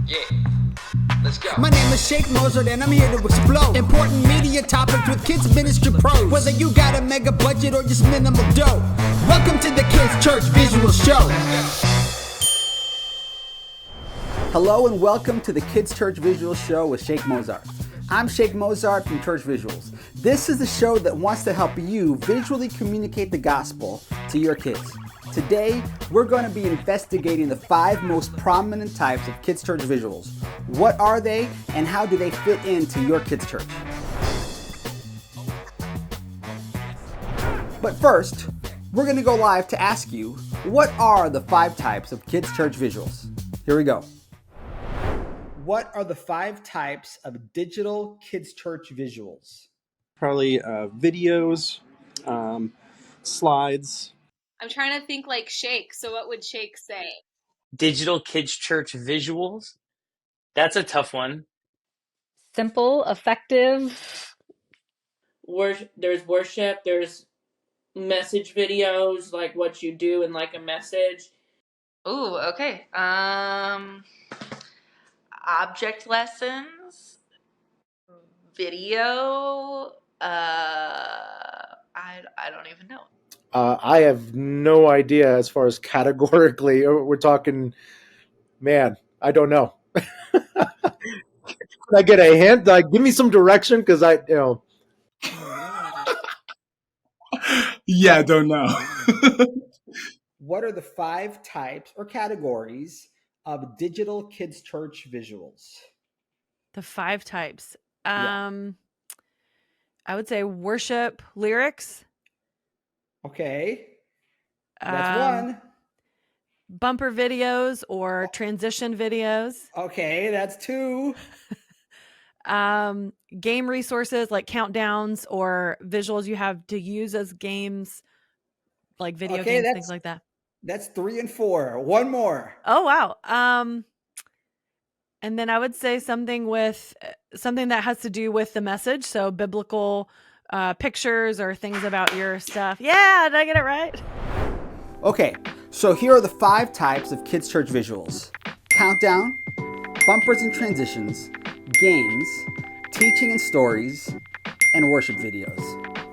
Yeah, let's go. My name is Sheik Mozart and I'm here to explode important media topics with kids ministry pros. Whether you got a mega budget or just minimal dough, welcome to the Kids Church Visual Show. Hello and welcome to the Kids Church Visual Show with Sheik Mozart. I'm Sheik Mozart from Church Visuals. This is the show that wants to help you visually communicate the gospel to your kids. Today, we're going to be investigating the 5 most prominent types of kids' church visuals. What are they, and how do they fit into your kids' church? But first, we're going to go live to ask you, what are the 5 types of kids' church visuals? Here we go. What are the 5 types of digital kids' church visuals? Probably videos, slides. I'm trying to think like Sheik, so what would Sheik say? Digital kids church visuals? That's a tough one. Simple, effective. There's worship, there's message videos, like what you do in like a message. Ooh, okay. Object lessons, video. I don't even know. I have no idea as far as categorically. We're talking, man, I don't know. Can I get a hint? Like, give me some direction, because Yeah, I don't know. What are the 5 types or categories of digital kids' church visuals? The 5 types. Yeah. I would say worship lyrics. Okay. That's one. Bumper videos or transition videos. Okay, that's 2. Game resources like countdowns or visuals you have to use as games, like video games, things like that. That's 3 and 4. One more. Oh, wow. And then I would say something that has to do with the message. So biblical pictures or things about your stuff. Yeah, did I get it right? Okay, so here are the 5 types of kids' church visuals. Countdown, bumpers and transitions, games, teaching and stories, and worship videos.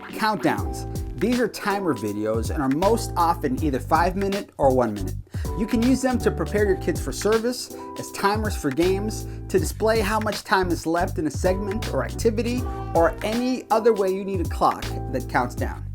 Countdowns. These are timer videos and are most often either 5-minute or 1-minute. You can use them to prepare your kids for service, as timers for games, to display how much time is left in a segment or activity, or any other way you need a clock that counts down.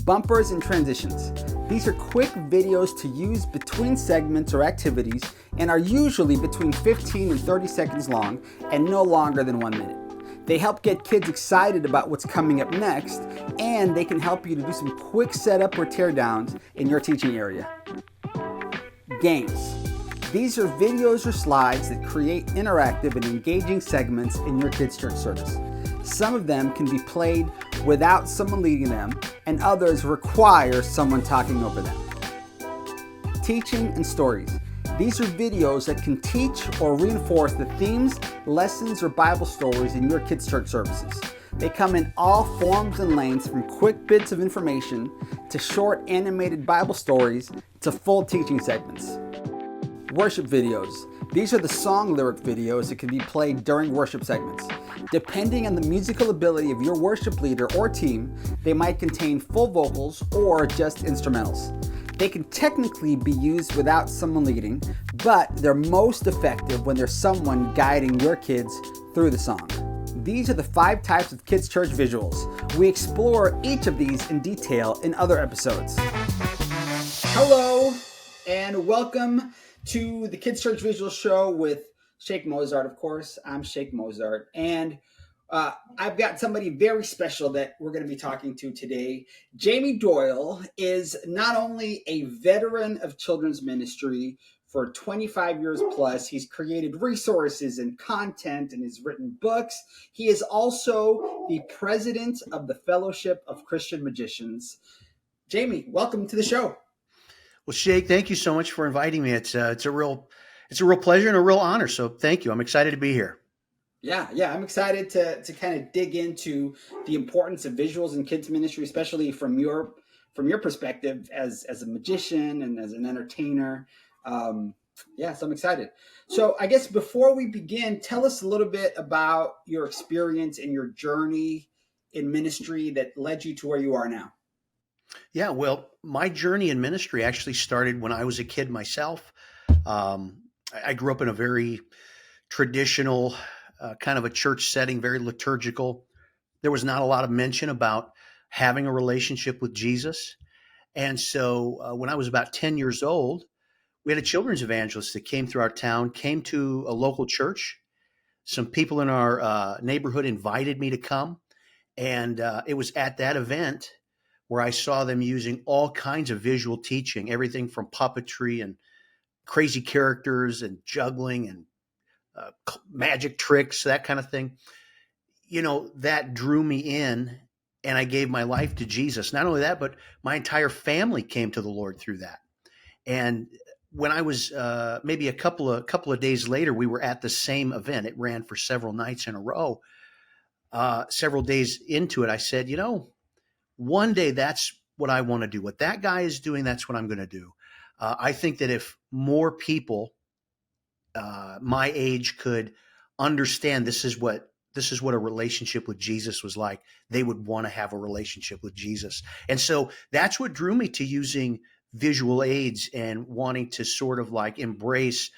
Bumpers and transitions. These are quick videos to use between segments or activities and are usually between 15 and 30 seconds long and no longer than 1 minute. They help get kids excited about what's coming up next, and they can help you to do some quick setup or teardowns in your teaching area. Games. These are videos or slides that create interactive and engaging segments in your kids' church service. Some of them can be played without someone leading them, and others require someone talking over them. Teaching and stories. These are videos that can teach or reinforce the themes, lessons, or Bible stories in your kids' church services. They come in all forms and lengths, from quick bits of information to short animated Bible stories to full teaching segments. Worship videos. These are the song lyric videos that can be played during worship segments. Depending on the musical ability of your worship leader or team, they might contain full vocals or just instrumentals. They can technically be used without someone leading, but they're most effective when there's someone guiding your kids through the song. These are the 5 types of kids' church visuals. We explore each of these in detail in other episodes. Hello, and welcome to the Kids Church Visual Show with Sheik Mozart, of course. I'm Sheik Mozart, and I've got somebody very special that we're going to be talking to today. Jamie Doyle is not only a veteran of children's ministry for 25 years plus. He's created resources and content and has written books. He is also the president of the Fellowship of Christian Magicians. Jamie, welcome to the show. Well, Sheik, thank you so much for inviting me. It's a real pleasure and a real honor. So thank you. I'm excited to be here. Yeah, I'm excited to kind of dig into the importance of visuals in kids ministry, especially from your perspective as a magician and as an entertainer. Yes, I'm excited. So I guess before we begin, tell us a little bit about your experience and your journey in ministry that led you to where you are now. Yeah, well, my journey in ministry actually started when I was a kid myself. I grew up in a very traditional kind of a church setting, very liturgical. There was not a lot of mention about having a relationship with Jesus. And so when I was about 10 years old, we had a children's evangelist that came through our town, came to a local church. Some people in our neighborhood invited me to come. And it was at that event where I saw them using all kinds of visual teaching, everything from puppetry and crazy characters and juggling and magic tricks, that kind of thing. That drew me in, and I gave my life to Jesus. Not only that, but my entire family came to the Lord through that. And when I was maybe a couple of days later, we were at the same event. It ran for several nights in a row. Several days into it, I said, one day that's what I want to do. What that guy is doing, that's what I'm going to do. I think that if more people my age could understand this is what a relationship with Jesus was like, they would want to have a relationship with Jesus. And so that's what drew me to using visual aids and wanting to sort of like embrace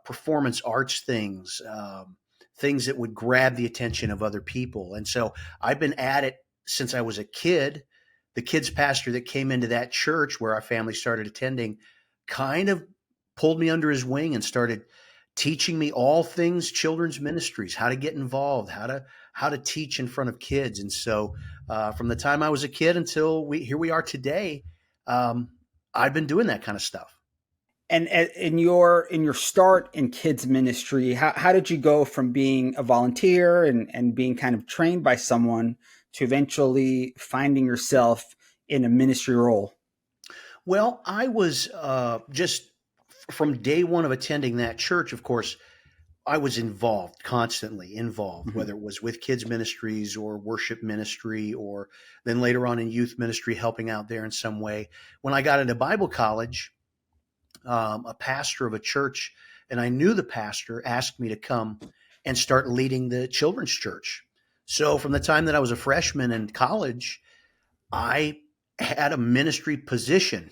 performance arts things, things that would grab the attention of other people. And so I've been at it since I was a kid. The kids pastor that came into that church where our family started attending kind of pulled me under his wing and started teaching me all things children's ministries, how to get involved, how to teach in front of kids. And so from the time I was a kid until here we are today, I've been doing that kind of stuff. And in your start in kids ministry, how did you go from being a volunteer and being kind of trained by someone to eventually finding yourself in a ministry role? Well, I was just from day one of attending that church, of course, I was involved, constantly involved, Mm-hmm. whether it was with kids ministries or worship ministry, or then later on in youth ministry, helping out there in some way. When I got into Bible college, a pastor of a church, and I knew the pastor, asked me to come and start leading the children's church. So from the time that I was a freshman in college, I had a ministry position.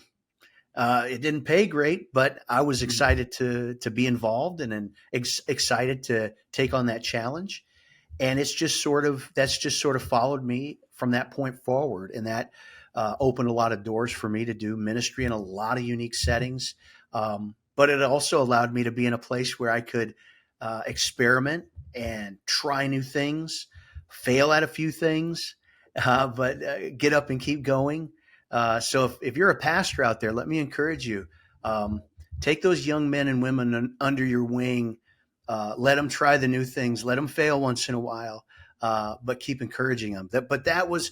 It didn't pay great, but I was excited to be involved and excited to take on that challenge. And that's just sort of followed me from that point forward, and that opened a lot of doors for me to do ministry in a lot of unique settings. But it also allowed me to be in a place where I could experiment and try new things, fail at a few things, but get up and keep going. So if you're a pastor out there, let me encourage you. Take those young men and women under your wing. Let them try the new things. Let them fail once in a while, but keep encouraging them. But that was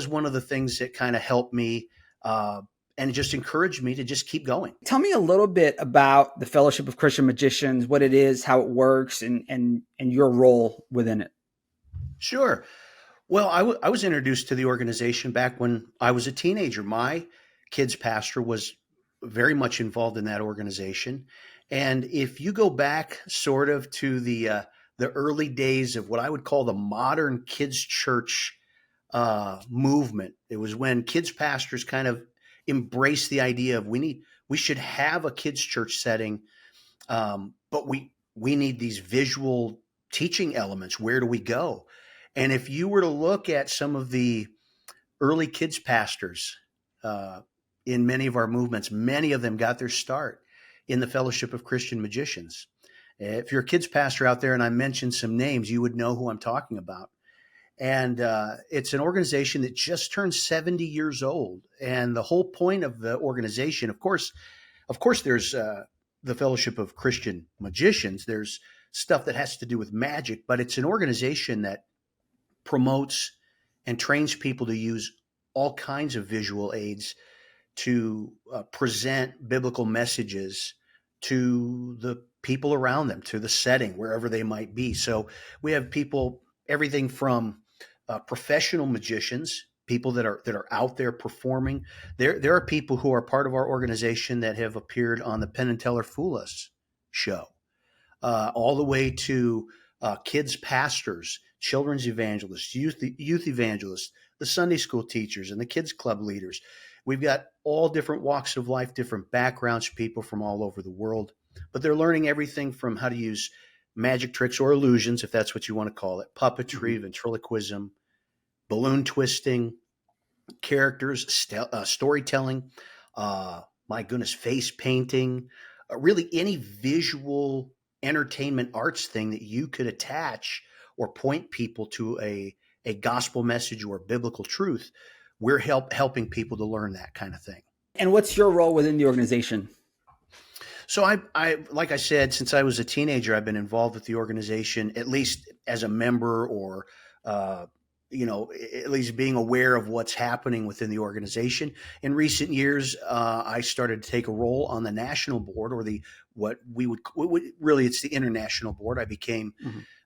one of the things that kind of helped me, and it just encouraged me to just keep going. Tell me a little bit about the Fellowship of Christian Magicians, what it is, how it works, and your role within it. Sure. Well, I was introduced to the organization back when I was a teenager. My kids pastor was very much involved in that organization. And if you go back sort of to the early days of what I would call the modern kids church movement, it was when kids pastors kind of embraced the idea of we should have a kids church setting, but we need these visual teaching elements. Where do we go? And if you were to look at some of the early kids pastors in many of our movements, many of them got their start in the Fellowship of Christian Magicians. If you're a kids pastor out there and I mentioned some names, you would know who I'm talking about. And it's an organization that just turned 70 years old. And the whole point of the organization, of course, there's the Fellowship of Christian Magicians. There's stuff that has to do with magic, but it's an organization that promotes and trains people to use all kinds of visual aids to present biblical messages to the people around them, to the setting, wherever they might be. So we have people, everything from professional magicians, people that are out there performing. There are people who are part of our organization that have appeared on the Penn and Teller Fool Us show, all the way to kids pastors, children's evangelists, youth evangelists, the Sunday school teachers, and the kids club leaders. We've got all different walks of life, different backgrounds, people from all over the world, but they're learning everything from how to use magic tricks or illusions, if that's what you want to call it, puppetry, ventriloquism, balloon twisting, characters, storytelling, my goodness, face painting, really any visual entertainment arts thing that you could attach or point people to a gospel message or biblical truth. We're helping people to learn that kind of thing. And what's your role within the organization? So I like I said, since I was a teenager, I've been involved with the organization, at least as a member, or at least being aware of what's happening within the organization. In recent years, I started to take a role on the national board, or what we would really, it's the international board. I became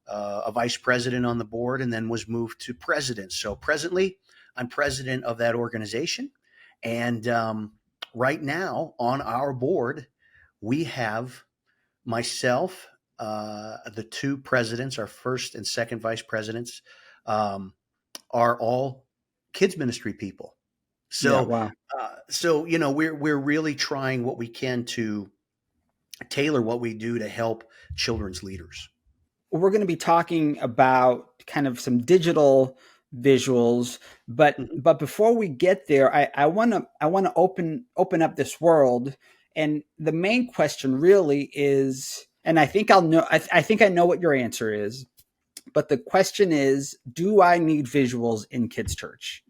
a vice president on the board, and then was moved to president. So presently, I'm president of that organization, and right now on our board, we have myself, the two presidents, our first and second vice presidents, are all kids ministry people. So, wow. We're really trying what we can to tailor what we do to help children's leaders. We're going to be talking about kind of some digital visuals, but before we get there, I want to open up this world. And the main question really is, and I think I think I know what your answer is, but the question is, do I need visuals in kids' church?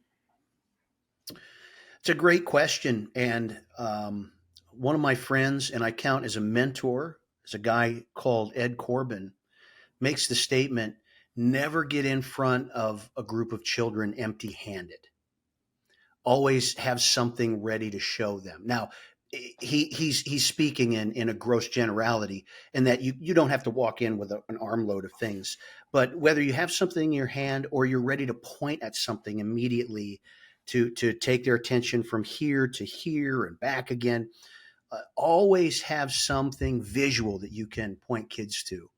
It's a great question. And one of my friends, and I count as a mentor, is a guy called Ed Corbin, makes the statement, never get in front of a group of children empty-handed. Always have something ready to show them. Now, he's speaking in a gross generality, in that you don't have to walk in with an armload of things, but whether you have something in your hand or you're ready to point at something immediately to take their attention from here to here and back again, always have something visual that you can point kids to.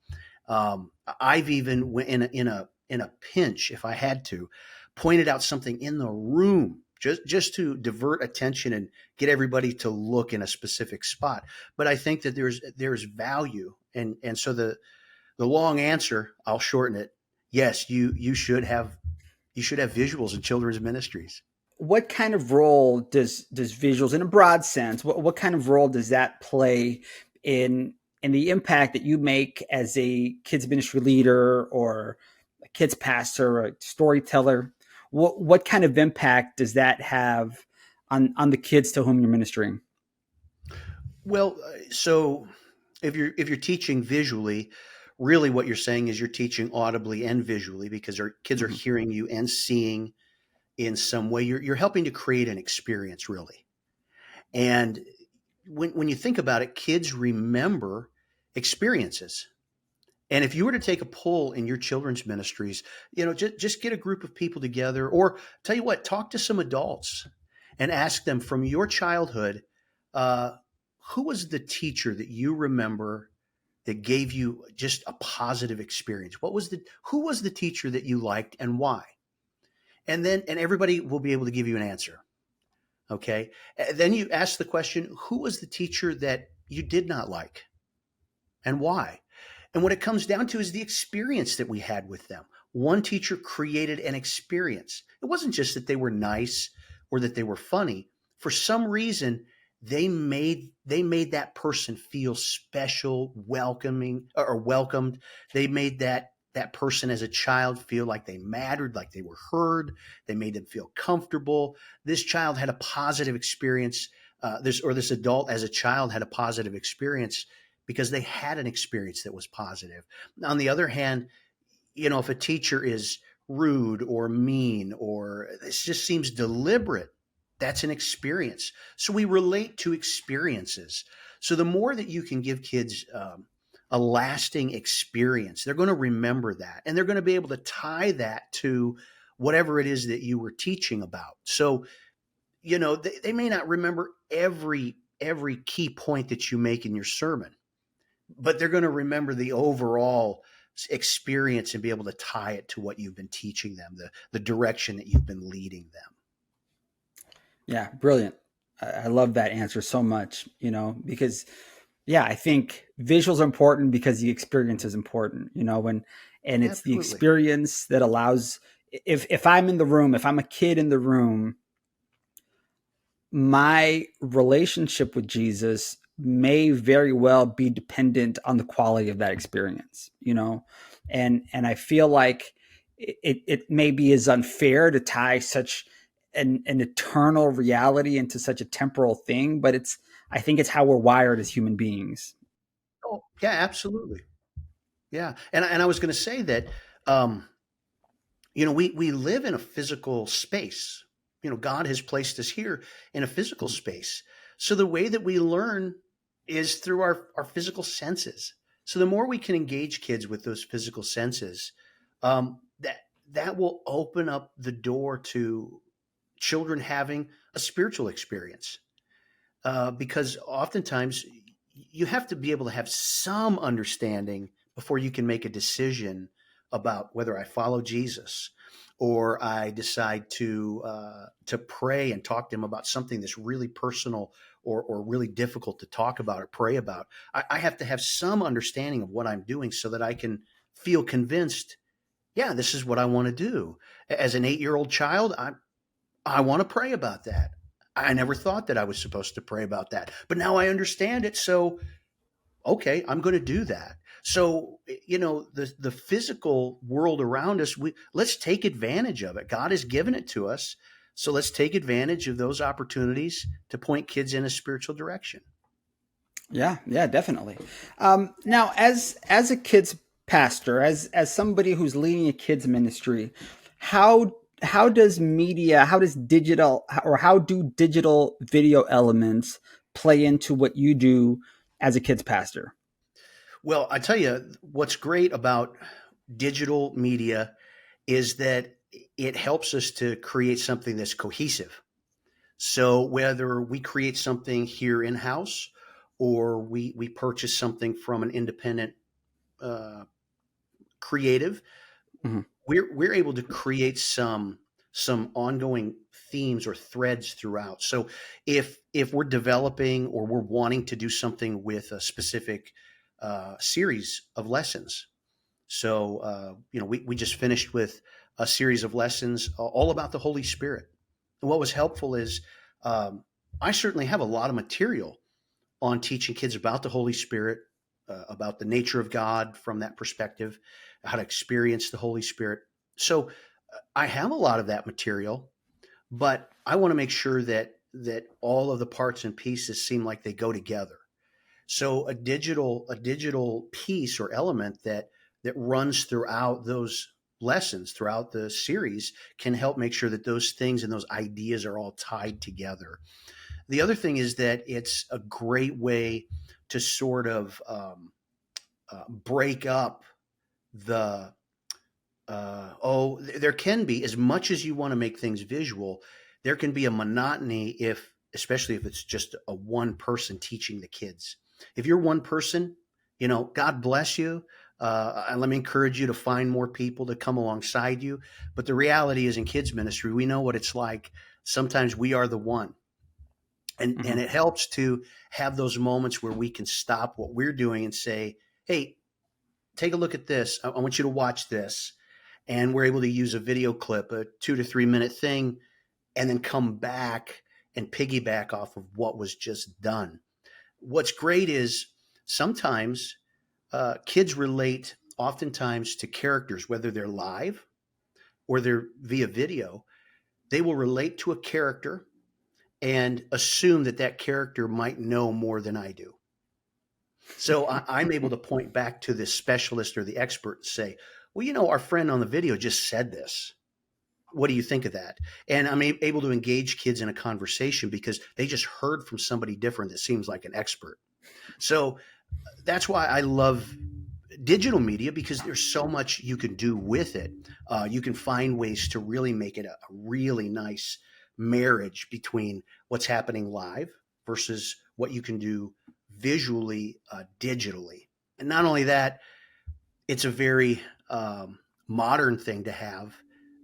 I've even in a pinch, if I had to, pointed out something in the room just to divert attention and get everybody to look in a specific spot. But I think that there's value, and so the long answer, I'll shorten it. Yes, you should have visuals in children's ministries. What kind of role does visuals, in a broad sense, what kind of role does that play in the impact that you make as a kids ministry leader or a kids pastor or a storyteller? What kind of impact does that have on the kids to whom you're ministering? Well, so if you're teaching visually, really what you're saying is you're teaching audibly and visually, because our kids are hearing you and seeing in some way. You're helping to create an experience, really. And when you think about it, kids remember experiences. And if you were to take a poll in your children's ministries, just get a group of people together, or tell you what, talk to some adults and ask them, from your childhood, who was the teacher that you remember that gave you just a positive experience? Who was the teacher that you liked, and why? And everybody will be able to give you an answer. Okay. Then you ask the question, who was the teacher that you did not like, and why? And what it comes down to is the experience that we had with them. One teacher created an experience. It wasn't just that they were nice or that they were funny. For some reason, they made that person feel special, welcoming, or welcomed. They made that person as a child feel like they mattered, like they were heard. They made them feel comfortable. This child had a positive experience. This adult as a child had a positive experience because they had an experience that was positive. On the other hand, if a teacher is rude or mean, or this just seems deliberate, that's an experience. So we relate to experiences. So the more that you can give kids a lasting experience, they're going to remember that, and they're going to be able to tie that to whatever it is that you were teaching about. So, they may not remember every key point that you make in your sermon, but they're going to remember the overall experience and be able to tie it to what you've been teaching them, the direction that you've been leading them. Yeah, brilliant. I love that answer so much, because I think visuals are important because the experience is important, and it's the Absolutely. experience that allows, if I'm in the room, if I'm a kid in the room, my relationship with Jesus may very well be dependent on the quality of that experience, and I feel like it maybe is unfair to tie such an eternal reality into such a temporal thing, but I think it's how we're wired as human beings. Oh, yeah, absolutely. Yeah. And I was going to say that, we live in a physical space. God has placed us here in a physical space. So the way that we learn is through our physical senses. So the more we can engage kids with those physical senses, that will open up the door to children having a spiritual experience. Because oftentimes you have to be able to have some understanding before you can make a decision about whether I follow Jesus or I decide to pray and talk to him about something that's really personal or really difficult to talk about or pray about. I have to have some understanding of what I'm doing so that I can feel convinced, yeah, this is what I want to do. As an 8-year-old child, I want to pray about that. I never thought that I was supposed to pray about that, but now I understand it. So, okay, I'm going to do that. So, the physical world around us, let's take advantage of it. God has given it to us. So let's take advantage of those opportunities to point kids in a spiritual direction. Yeah, definitely. Now, as a kids pastor, as somebody who's leading a kids ministry, how does digital video elements play into what you do as a kids pastor? Well, I tell you, what's great about digital media is that it helps us to create something that's cohesive. So whether we create something here in-house or we purchase something from an independent creative, Mm-hmm. we're able to create some ongoing themes or threads throughout. So if we're developing or we're wanting to do something with a specific series of lessons, so we just finished with a series of lessons all about the Holy Spirit. And what was helpful is I certainly have a lot of material on teaching kids about the Holy Spirit, about the nature of God from that perspective, how to experience the Holy Spirit. So I have a lot of that material, but I want to make sure that all of the parts and pieces seem like they go together. So a digital piece or element that runs throughout those lessons, throughout the series, can help make sure that those things and those ideas are all tied together. The other thing is that it's a great way to sort of break up the there can be, as much as you want to make things visual, there can be a monotony especially if it's just a one person teaching the kids. If you're one person, God bless you. And let me encourage you to find more people to come alongside you. But the reality is, in kids ministry, we know what it's like. Sometimes we are the one. And it helps to have those moments where we can stop what we're doing and say, hey, take a look at this. I want you to watch this. And we're able to use a video clip, a 2 to 3 minute thing, and then come back and piggyback off of what was just done. What's great is sometimes kids relate oftentimes to characters, whether they're live or they're via video. They will relate to a character and assume that character might know more than I do. So I'm able to point back to the specialist or the expert and say, well, our friend on the video just said this. What do you think of that? And I'm able to engage kids in a conversation because they just heard from somebody different that seems like an expert. So that's why I love digital media because there's so much you can do with it. You can find ways to really make it a really nice marriage between what's happening live versus what you can do visually, digitally. And not only that, it's a very modern thing to have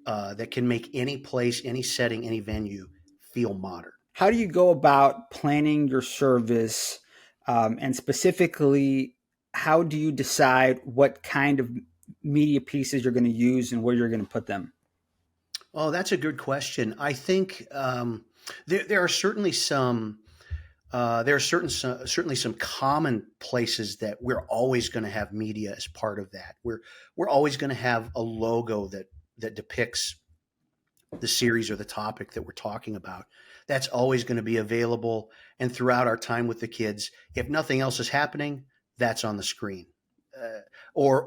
that can make any place, any setting, any venue feel modern. How do you go about planning your service, and specifically, how do you decide what kind of media pieces you're going to use and where you're going to put them? Oh, that's a good question. I think there are certainly some. There are certainly some common places that we're always going to have media as part of that. We're always going to have a logo that depicts the series or the topic that we're talking about. That's always going to be available. And throughout our time with the kids, if nothing else is happening, that's on the screen. Or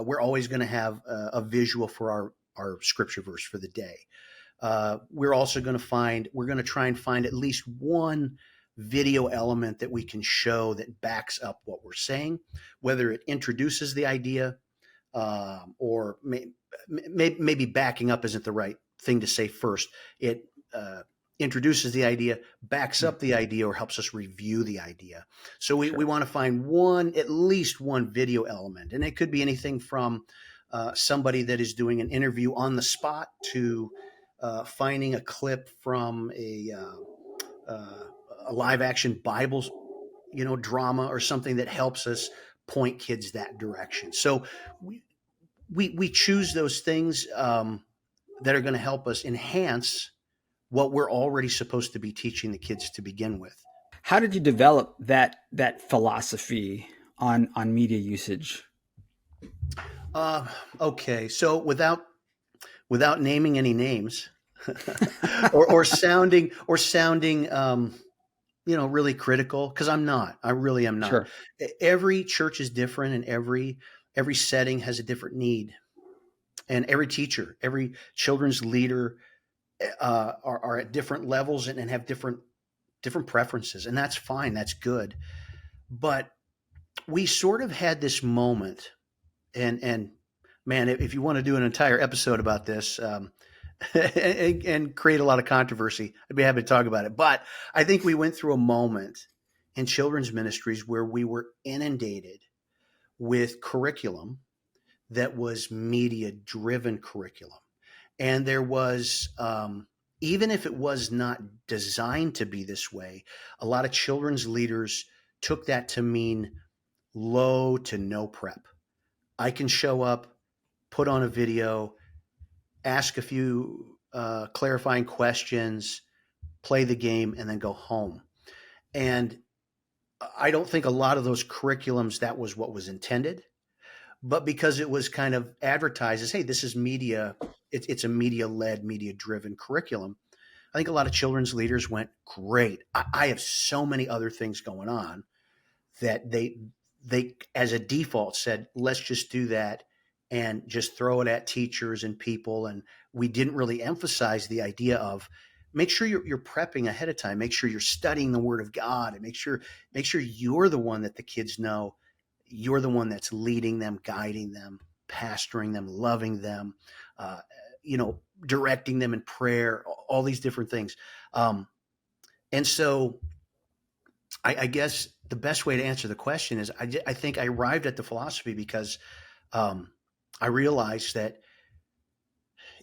we're always going to have a visual for our scripture verse for the day. We're also going to try and find at least one video element that we can show that backs up what we're saying, whether it introduces the idea or maybe backing up isn't the right thing to say first. It introduces the idea, backs up the idea, or helps us review the idea. So we want to find at least one video element. And it could be anything from somebody that is doing an interview on the spot to finding a clip from a live action Bible, drama or something that helps us point kids that direction. So we choose those things that are going to help us enhance what we're already supposed to be teaching the kids to begin with. How did you develop that philosophy on media usage? Okay, so without naming any names, or sounding really critical, because I'm not. I really am not. Sure. Every church is different, and every setting has a different need, and every teacher, every children's leader are at different levels and have different preferences, and that's fine. That's good. But we sort of had this moment, and man, if you want to do an entire episode about this and create a lot of controversy, I'd be happy to talk about it. But I think we went through a moment in children's ministries where we were inundated with curriculum that was media-driven curriculum. And there was, even if it was not designed to be this way, a lot of children's leaders took that to mean low to no prep. I can show up, put on a video, ask a few clarifying questions, play the game, and then go home. And I don't think a lot of those curriculums, that was what was intended. But because it was kind of advertised as, hey, this is media, it's a media-led, media-driven curriculum, I think a lot of children's leaders went, great. I have so many other things going on that they as a default said, let's just do that and just throw it at teachers and people. And we didn't really emphasize the idea of make sure you're prepping ahead of time, make sure you're studying the Word of God, and make sure you're the one that the kids know. You're the one that's leading them, guiding them, pastoring them, loving them, directing them in prayer, all these different things. And so I guess the best way to answer the question is I think I arrived at the philosophy because I realized that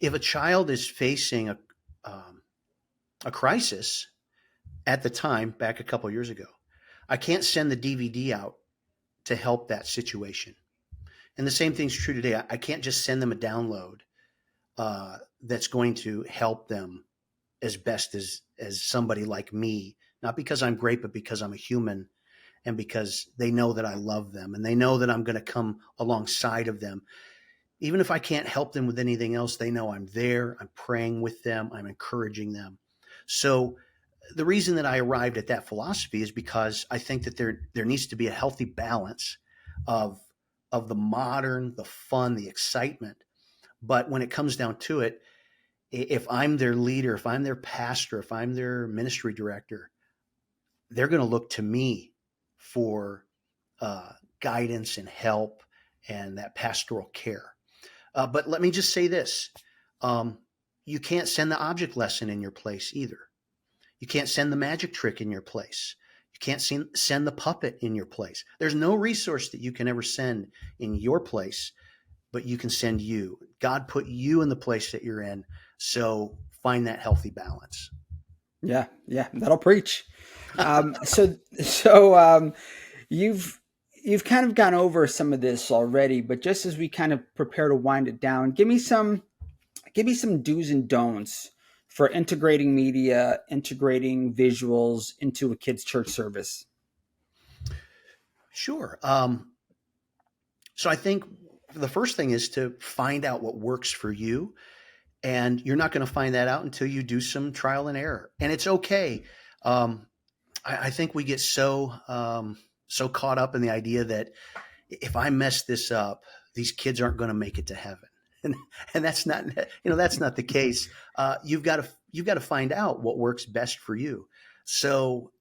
if a child is facing a crisis at the time, back a couple of years ago, I can't send the DVD out to help that situation. And the same thing's true today. I can't just send them a download that's going to help them as best as somebody like me, not because I'm great, but because I'm a human and because they know that I love them and they know that I'm going to come alongside of them. Even if I can't help them with anything else, they know I'm there, I'm praying with them, I'm encouraging them. So the reason that I arrived at that philosophy is because I think that there needs to be a healthy balance of the modern, the fun, the excitement. But when it comes down to it, if I'm their leader, if I'm their pastor, if I'm their ministry director, they're going to look to me for guidance and help and that pastoral care. But let me just say this. You can't send the object lesson in your place either. You can't send the magic trick in your place. You can't send the puppet in your place. There's no resource that you can ever send in your place, but you can send you. God put you in the place that you're in. So find that healthy balance. Yeah, that'll preach. You've kind of gone over some of this already, but just as we kind of prepare to wind it down, give me some do's and don'ts for integrating media, integrating visuals into a kid's church service. Sure. So I think the first thing is to find out what works for you. And you're not going to find that out until you do some trial and error. And it's okay. I think we get so caught up in the idea that if I mess this up, these kids aren't going to make it to heaven. And that's not, that's not the case. You've got to find out what works best for you. So,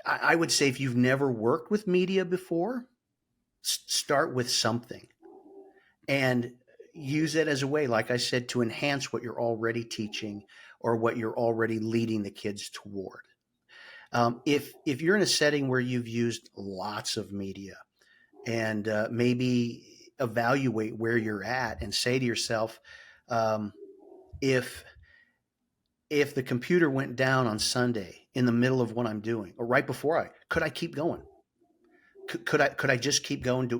I would say if you've never worked with media before, start with something and use it as a way, like I said, to enhance what you're already teaching or what you're already leading the kids toward. If you're in a setting where you've used lots of media, and maybe evaluate where you're at and say to yourself, if the computer went down on Sunday in the middle of what I'm doing or right before could I keep going? Could I just keep going?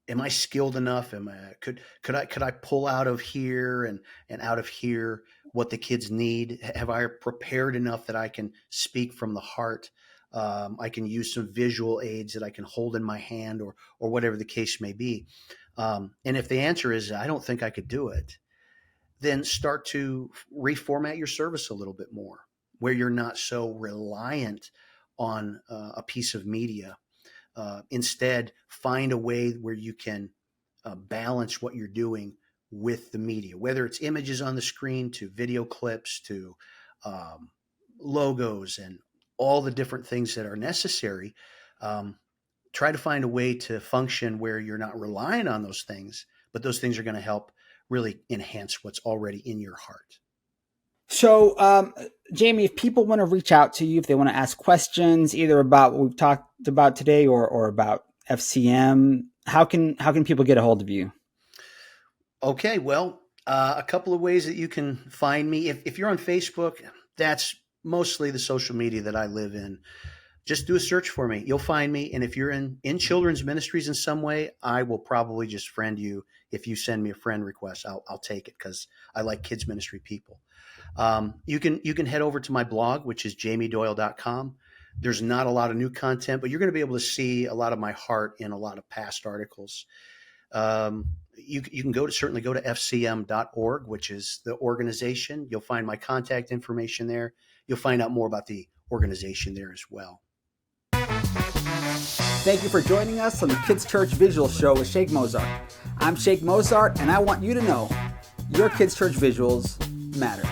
Am I skilled enough? Could I pull out of here and out of here what the kids need? Have I prepared enough that I can speak from the heart? I can use some visual aids that I can hold in my hand or whatever the case may be. And if the answer is, I don't think I could do it, then start to reformat your service a little bit more where you're not so reliant on a piece of media. Instead, find a way where you can balance what you're doing with the media, whether it's images on the screen to video clips to logos and all the different things that are necessary. Try to find a way to function where you're not relying on those things, but those things are going to help really enhance what's already in your heart. So, Jamie, if people want to reach out to you, if they want to ask questions either about what we've talked about today or about FCM, how can people get a hold of you? Okay, well, a couple of ways that you can find me. If you're on Facebook, that's mostly the social media that I live in. Just do a search for me. You'll find me. And if you're in children's ministries in some way, I will probably just friend you. If you send me a friend request, I'll take it because I like kids ministry people. You can head over to my blog, which is jamiedoyle.com. There's not a lot of new content, but you're going to be able to see a lot of my heart in a lot of past articles. You can certainly go to fcm.org, which is the organization. You'll find my contact information there. You'll find out more about the organization there as well. Thank you for joining us on the Kids Church Visual Show with Sheik Mozart. I'm Sheik Mozart, and I want you to know your Kids Church visuals matter.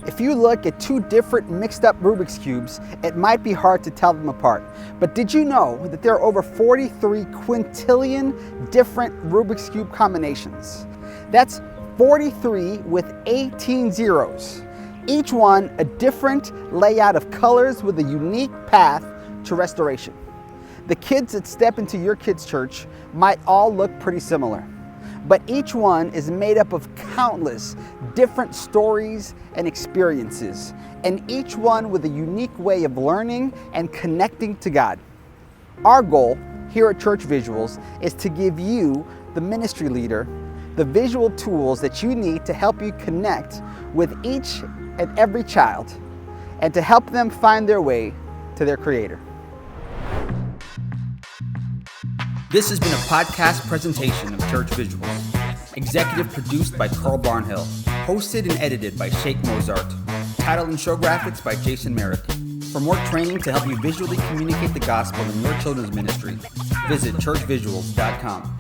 If you look at two different mixed up Rubik's Cubes, it might be hard to tell them apart. But did you know that there are over 43 quintillion different Rubik's Cube combinations? That's 43 with 18 zeros. Each one a different layout of colors with a unique path to restoration. The kids that step into your kids' church might all look pretty similar, but each one is made up of countless different stories and experiences, and each one with a unique way of learning and connecting to God. Our goal here at Church Visuals is to give you, the ministry leader, the visual tools that you need to help you connect with each and every child and to help them find their way to their Creator. This has been a podcast presentation of Church Visuals. Executive produced by Carl Barnhill. Hosted and edited by Sheik Mozart. Title and show graphics by Jason Merrick. For more training to help you visually communicate the gospel in your children's ministry, visit churchvisuals.com.